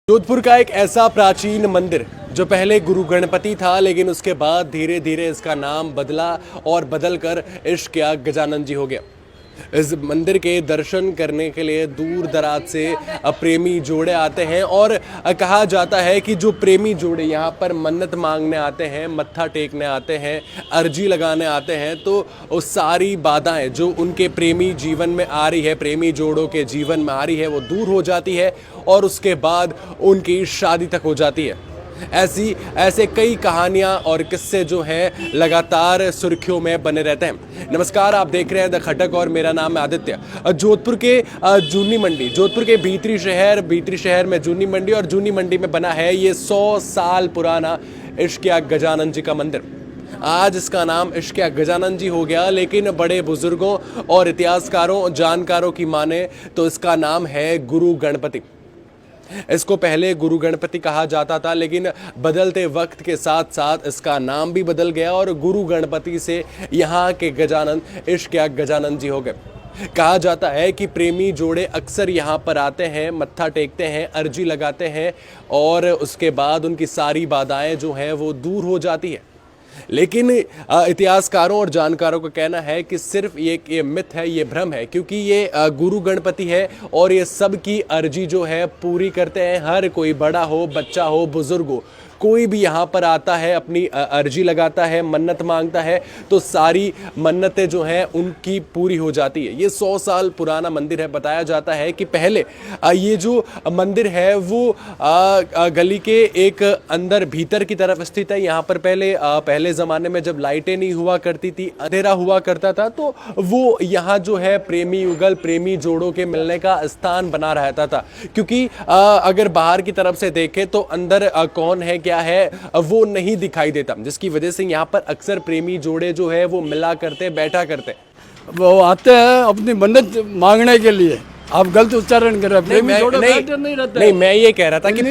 जोधपुर का एक ऐसा प्राचीन मंदिर जो पहले गुरु गणपति था, लेकिन उसके बाद धीरे धीरे इसका नाम बदला और बदलकर इश्क गजानन जी हो गया। इस मंदिर के दर्शन करने के लिए दूर दराज से प्रेमी जोड़े आते हैं और कहा जाता है कि जो प्रेमी जोड़े यहाँ पर मन्नत मांगने आते हैं, मत्था टेकने आते हैं, अर्जी लगाने आते हैं, तो वो सारी बाधाएं जो उनके प्रेमी जीवन में आ रही है, प्रेमी जोड़ों के जीवन में आ रही है, वो दूर हो जाती है और उसके बाद उनकी शादी तक हो जाती है। ऐसे कई कहानियां और किस्से जो हैं लगातार सुर्खियों में बने रहते हैं। नमस्कार, आप देख रहे हैं द खटक और मेरा नाम है आदित्य। जोधपुर के जूनी मंडी, जोधपुर के भीतरी शहर में जूनी मंडी, और जूनी मंडी में बना है ये 100 साल पुराना इश्क गजानन जी का मंदिर। आज इसका नाम इश्क गजानन जी हो गया, लेकिन बड़े बुजुर्गों और इतिहासकारों जानकारों की माने तो इसका नाम है गुरु गणपति। इसको पहले गुरु गणपति कहा जाता था, लेकिन बदलते वक्त के साथ साथ इसका नाम भी बदल गया और गुरु गणपति से यहाँ के गजानन इश्क गजानन जी हो गए। कहा जाता है कि प्रेमी जोड़े अक्सर यहाँ पर आते हैं, मत्था टेकते हैं, अर्जी लगाते हैं और उसके बाद उनकी सारी बाधाएं जो हैं वो दूर हो जाती है। लेकिन इतिहासकारों और जानकारों का कहना है कि सिर्फ ये मिथ है, ये भ्रम है, क्योंकि ये गुरु गणपति है और ये सबकी अर्जी जो है पूरी करते हैं। हर कोई, बड़ा हो, बच्चा हो, बुजुर्ग हो, कोई भी यहाँ पर आता है, अपनी अर्जी लगाता है, मन्नत मांगता है, तो सारी मन्नतें जो हैं उनकी पूरी हो जाती है। ये 100 साल पुराना मंदिर है। बताया जाता है कि पहले ये जो मंदिर है वो गली के एक अंदर भीतर की तरफ स्थित है। यहाँ पर पहले ज़माने में जब लाइटें नहीं हुआ करती थी, अंधेरा हुआ करता था, तो वो यहाँ जो है प्रेमी युगल, प्रेमी जोड़ों के मिलने का स्थान बना रहता था। क्योंकि अगर बाहर की तरफ से देखें तो अंदर कौन है, क्या है, वो नहीं दिखाई देता, जिसकी वजह से यहाँ पर अक्सर प्रेमी जोड़े जो है वो मिला करते, बैठा करते। वो आते हैं अपनी मन्नत मांगने के लिए। आप गलत उच्चारण कर रहे हैं। प्रेमी जोड़े बैठे नहीं रहते। नहीं, मैं ये कह रहा था कि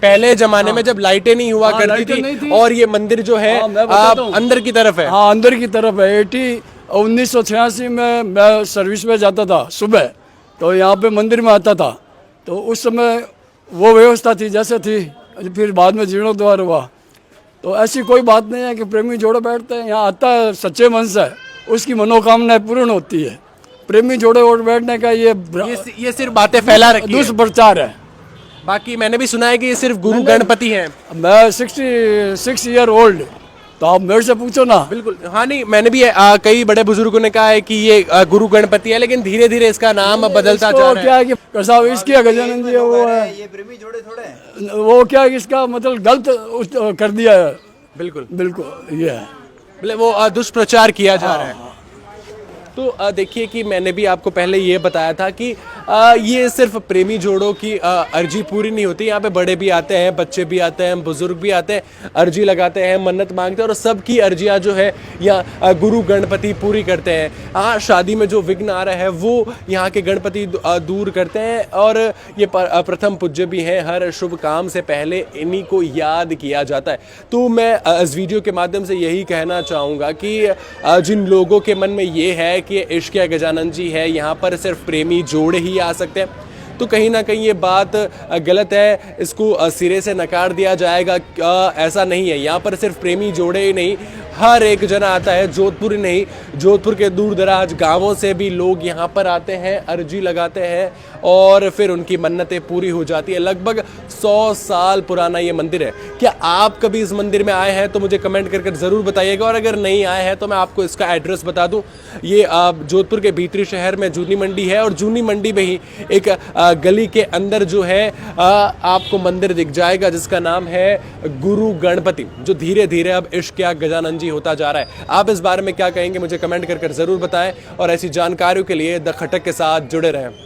पहले जमाने में जब लाइटें नहीं हुआ करती थी और ये मंदिर जो है अंदर की तरफ है। हाँ, अंदर की तरफ है। 1986 में मैं सर्विस में जाता था सुबह, तो यहाँ पे मंदिर में आता था, तो उस समय वो व्यवस्था थी जैसे थी। फिर बाद में जीर्णोद्धार हुआ, तो ऐसी कोई बात नहीं है कि प्रेमी जोड़े बैठते हैं। यहाँ आता है, सच्चे मन से उसकी मनोकामनाएं पूर्ण होती है। प्रेमी जोड़े और बैठने का ये सिर्फ बातें फैला रखी है, दुष्प्रचार है। बाकी मैंने भी सुना है कि ये सिर्फ गुरु गणपति हैं। मैं 66 ईयर ओल्ड, तो आप मेरे से पूछो ना। बिल्कुल, हाँ, नहीं, मैंने भी कई बड़े बुजुर्गों ने कहा है कि ये गुरु गणपति है, लेकिन धीरे धीरे इसका नाम बदलता जा रहा है। क्या है कि साहब इसकी गजानन जी वो है, ये प्रेमी जोड़े थोड़े, वो क्या है, इसका मतलब गलत कर दिया है। बिल्कुल बिल्कुल, ये है, वो दुष्प्रचार किया जा रहा है। तो देखिए कि मैंने भी आपको पहले ये बताया था कि ये सिर्फ प्रेमी जोड़ों की अर्जी पूरी नहीं होती। यहाँ पे बड़े भी आते हैं, बच्चे भी आते हैं, बुजुर्ग भी आते हैं, अर्जी लगाते हैं, मन्नत मांगते हैं और सबकी अर्जियाँ जो है यहाँ गुरु गणपति पूरी करते हैं। हाँ, शादी में जो विघ्न आ रहा है वो यहाँ के गणपति दूर करते हैं और ये प्रथम पूज्य भी हैं। हर शुभ काम से पहले इन्हीं को याद किया जाता है। तो मैं इस वीडियो के माध्यम से यही कहना चाहूँगा कि जिन लोगों के मन में ये है कि इश्क गजानन जी है, यहाँ पर सिर्फ प्रेमी जोड़े ही आ सकते हैं, तो कहीं ना कहीं ये बात गलत है। इसको सिरे से नकार दिया जाएगा। ऐसा नहीं है, यहाँ पर सिर्फ प्रेमी जोड़े ही नहीं, हर एक जना आता है। जोधपुर ही नहीं, जोधपुर के दूर दराज गाँवों से भी लोग यहाँ पर आते हैं, अर्जी लगाते हैं और फिर उनकी मन्नतें पूरी हो जाती है। लगभग 100 साल पुराना ये मंदिर है। क्या आप कभी इस मंदिर में आए हैं तो मुझे कमेंट करके ज़रूर बताइएगा, और अगर नहीं आए हैं तो मैं आपको इसका एड्रेस बता दूं। ये जोधपुर के भीतरी शहर में जूनी मंडी है और जूनी मंडी में ही एक गली के अंदर जो है आपको मंदिर दिख जाएगा जिसका नाम है गुरु गणपति, जो धीरे धीरे अब इश्क गजानन जी होता जा रहा है। आप इस बारे में क्या कहेंगे मुझे कमेंट करके ज़रूर बताएं और ऐसी जानकारियों के लिए द खटक के साथ जुड़े रहें।